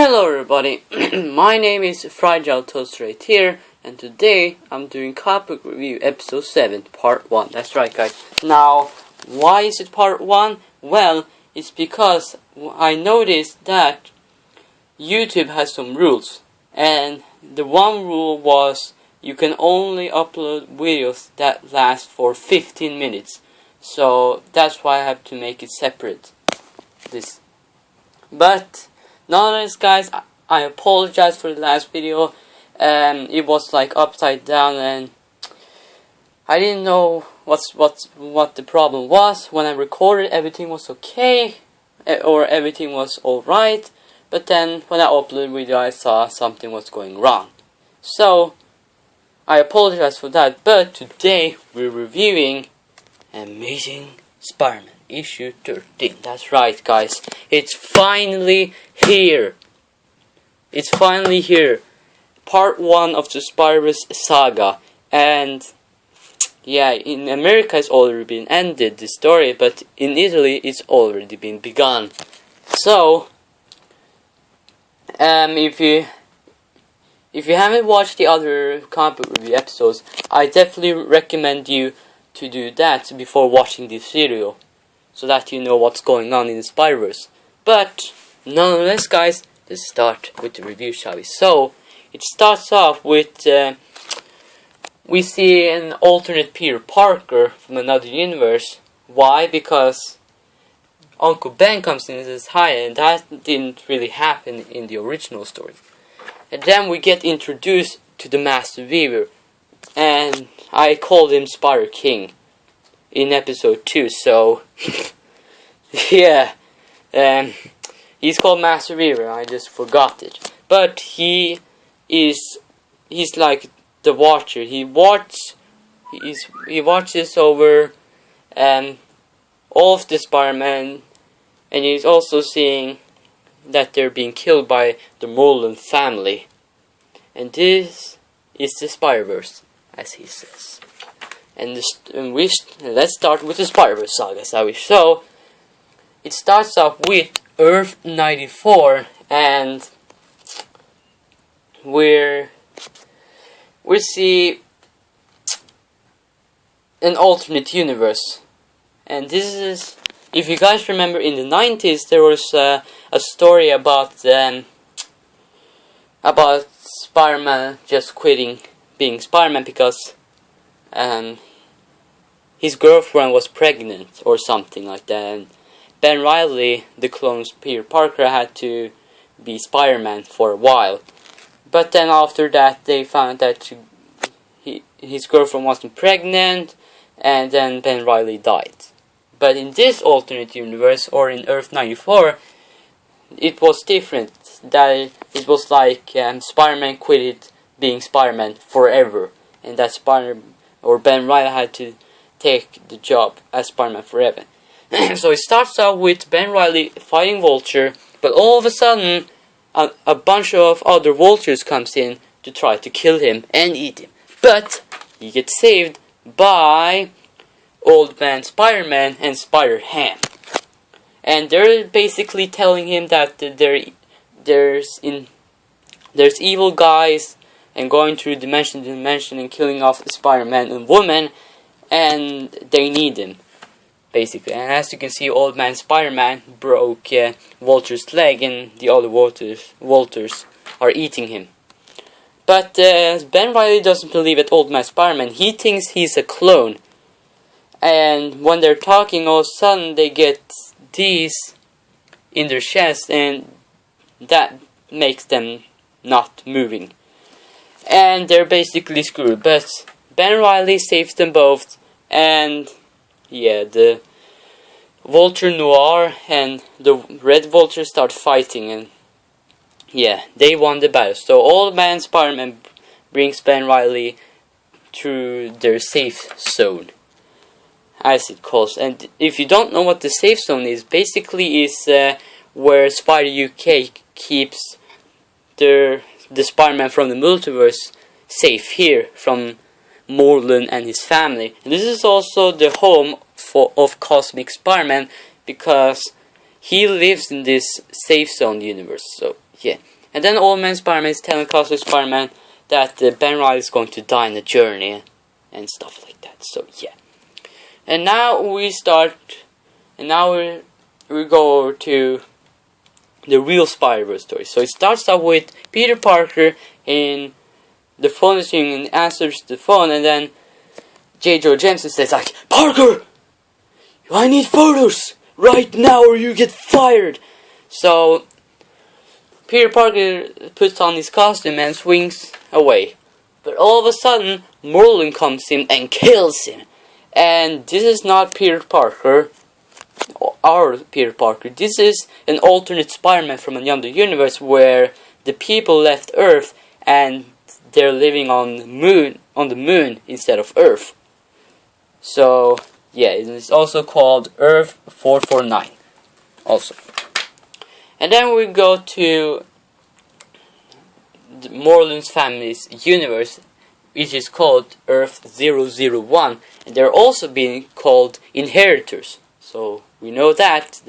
Hello everybody, my name is Fragile Toast right here, and today I'm doing Comic Book Review Episode 7, Part 1. That's right guys. Now, why is it Part 1? Well, it's because I noticed that YouTube has some rules, and the one rule was you can only upload videos that last for 15 minutes. So that's why I have to make it separate. But nonetheless guys, I apologize for the last video. It was like upside down and I didn't know what the problem was. When I recorded, everything was okay, or everything was alright, but then when I uploaded video I saw something was going wrong. So I apologize for that, but today we're reviewing Amazing Spider-Man issue 13. That's right guys, it's finally here. It's finally here. Part 1 of the Spider-Verse saga. And yeah, in America it's already been ended, the story, but in Italy it's already been begun. So if you haven't watched the other comic book review episodes, I definitely recommend you to do that before watching this video, so that you know what's going on in the Spider-Verse. But nonetheless guys, let's start with the review, shall we? So it starts off with we see an alternate Peter Parker from another universe. Why? Because Uncle Ben comes in and says hi, and that didn't really happen in the original story. And then we get introduced to the Master Weaver, and I called him Spider King in episode 2, so yeah, he's called Master Weaver, I just forgot it. But he's like the Watcher. He watches over all of the Spider-Man, and he's also seeing that they're being killed by the Mullen family. And this is the Spider-Verse, as he says. And let's start with the Spider-Verse saga, shall we? So it starts off with Earth 94, and we see an alternate universe. And this is, if you guys remember, in the 90s there was a story about Spider-Man just quitting being Spider-Man because his girlfriend was pregnant or something like that, and Ben Reilly, the clone's Peter Parker, had to be Spider-Man for a while. But then after that they found that his girlfriend wasn't pregnant, and then Ben Reilly died. But in this alternate universe, or in Earth 94, it was different. That it was like Spider-Man quitted being Spider-Man forever, and that Ben Reilly had to take the job as Spider-Man forever. So it starts out with Ben Reilly fighting Vulture, but all of a sudden a bunch of other Vultures comes in to try to kill him and eat him. But he gets saved by Old Man Spider-Man and Spider-Ham. And they're basically telling him that there's evil guys and going through dimension to dimension and killing off Spider-Man and woman, and they need him, basically. And as you can see, Old Man Spider-Man broke Vulture's leg, and the other Vultures are eating him. But Ben Reilly doesn't believe it, Old Man Spider-Man. He thinks he's a clone. And when they're talking, all of a sudden they get these in their chest, and that makes them not moving. And they're basically screwed. But Ben Reilly saves them both, and yeah, the Vulture Noir and the Red Vulture start fighting, and yeah, they won the battle. So Old Man Spider-Man brings Ben Reilly through their safe zone, as it calls. And if you don't know what the safe zone is, basically is where Spider UK keeps the Spider-Man from the multiverse safe here from Morlun and his family. And this is also the home of Cosmic Spider-Man, because he lives in this safe zone universe. So yeah. And then Old Man Spider-Man is telling Cosmic Spider-Man that Ben Reilly is going to die in the journey and stuff like that. So yeah. And now we go over to the real Spider-Verse story. So it starts off with Peter Parker in the phone is ringing and answers the phone, and then J. Jonah Jameson says like, "Parker, I need photos right now or you get fired." So Peter Parker puts on his costume and swings away. But all of a sudden, Merlin comes in and kills him. And this is not Peter Parker, our Peter Parker. This is an alternate Spider-Man from another universe where the people left Earth and they're living on the moon instead of Earth. So yeah, it's also called Earth 449. Also. And then we go to Merlin's family's universe, which is called Earth 001, and they're also being called Inheritors. So we know that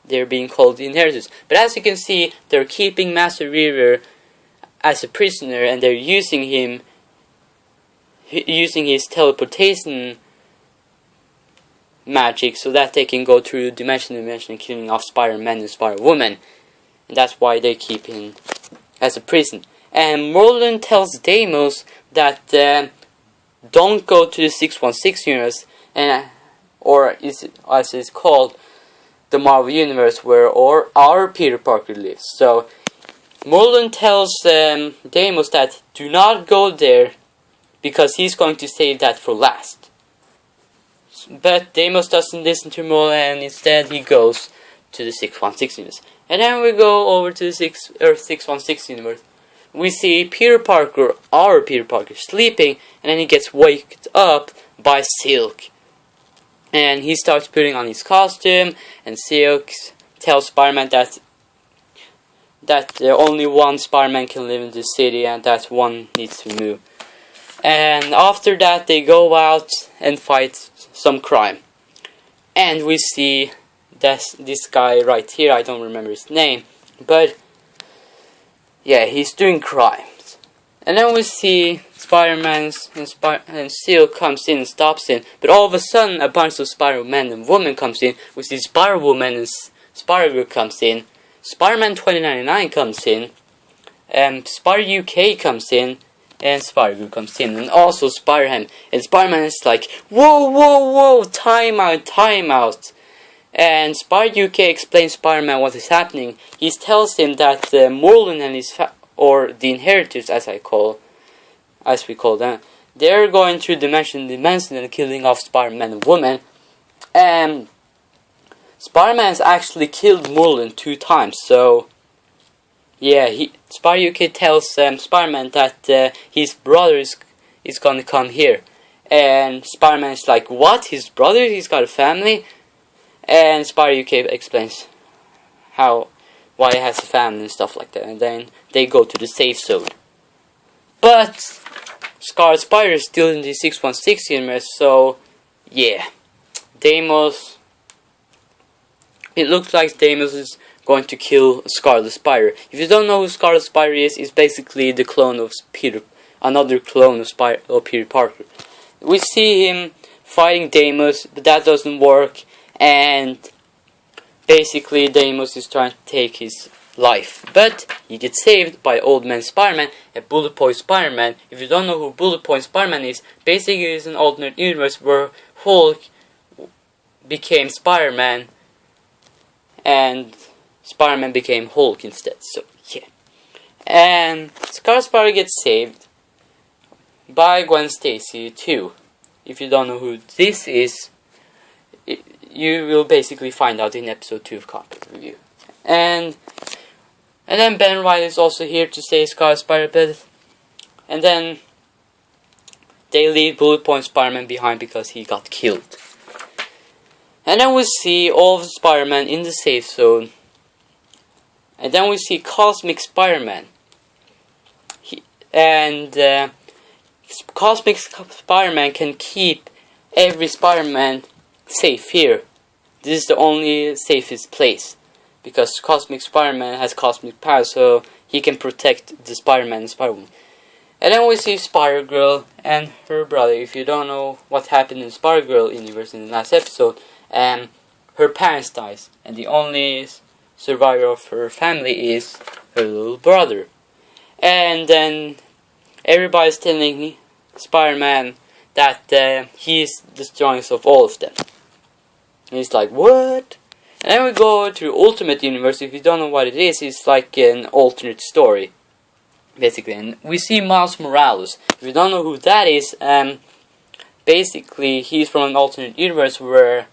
they're being called Inheritors. But as you can see, they're keeping Master Reaver as a prisoner, and they're using his teleportation magic so that they can go through dimension to dimension, killing off Spider-Man and Spider-Woman. And that's why they keep him as a prison. And Merlin tells Deimos that don't go to the 616 universe, or as it's called, the Marvel Universe, where our Peter Parker lives. So Merlin tells Deimos that do not go there because he's going to save that for last. But Deimos doesn't listen to Merlin, and instead he goes to the 616 universe. And then we go over to the Earth 616 universe. We see Peter Parker, our Peter Parker, sleeping, and then he gets waked up by Silk. And he starts putting on his costume, and Silk tells Spider-Man that only one Spider-Man can live in this city, and that one needs to move. And after that, they go out and fight some crime. And we see this guy right here, I don't remember his name, but yeah, he's doing crimes. And then we see Spider-Man and Silk comes in and stops him, but all of a sudden a bunch of Spider-Man and Woman comes in. We see Spider-Woman and Spider-Girl comes in, Spider-Man 2099 comes in, Spider-UK comes in, and Spider-Girl comes in, and also Spider-Ham. And Spider-Man is like, whoa, whoa, whoa, time out, time out. And Spider-UK explains Spider-Man what is happening. He tells him that Merlin and his or the Inheritors, as we call them, they're going through dimension to dimension and killing off Spider-Man and Woman. And Spider-Man has actually killed Merlin 2 times. So yeah, Spider-UK tells Spider-Man that his brother is gonna come here. And Spider-Man is like, what? His brother? He's got a family? And Spider-UK explains why he has a family and stuff like that. And then they go to the safe zone. But Scarlet Spider is still in the 616 universe, so yeah. Deimos, it looks like Deimos is going to kill Scarlet Spider. If you don't know who Scarlet Spider is, it's basically the clone of another clone of Peter Parker. We see him fighting Deimos, but that doesn't work. And basically Deimos is trying to take his life. But he gets saved by Old Man Spider-Man, a Bullet Point Spider-Man. If you don't know who Bullet Point Spider-Man is, basically it's an alternate universe where Hulk became Spider-Man and Spider-Man became Hulk instead. So yeah. And Scarlet Spider gets saved by Gwen Stacy too. If you don't know who this is, you will basically find out in episode 2 of Comic Review. And then Ben Reilly is also here to save Scarlet Spider, and then they leave Bullet Point Spider-Man behind because he got killed. And then we see all of Spider-Man in the safe zone. And then we see Cosmic Spider-Man. Cosmic Spider-Man can keep every Spider-Man safe here. This is the only safest place. because Cosmic Spider-Man has cosmic power, so he can protect the Spider-Man and Spider-Woman. And then we see Spider-Girl and her brother. If you don't know what happened in Spider-Girl universe in the last episode, her parents dies, and the only survivor of her family is her little brother. And then everybody's telling Spider-Man that he's the strongest of all of them. And he's like, what? And then we go to Ultimate Universe. If you don't know what it is, it's like an alternate story, basically. And we see Miles Morales. If you don't know who that is, basically he's from an alternate universe where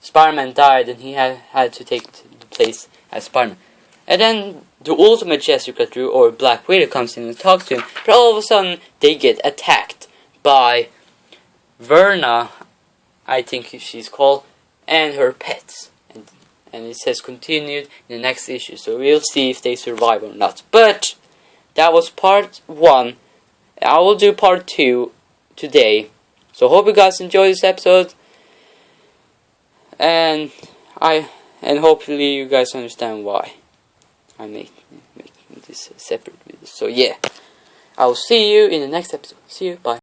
Spider-Man died and he had to take the place as Spider-Man. And then the ultimate Jessica Drew, or Black Widow, comes in and talks to him. But all of a sudden they get attacked by Verna, I think she's called, and her pets. And it says continued in the next issue, so we'll see if they survive or not. But that was part 1. I will do part 2 today. So hope you guys enjoy this episode, and hopefully you guys understand why I make this separate video. So yeah, I will see you in the next episode. See you, bye.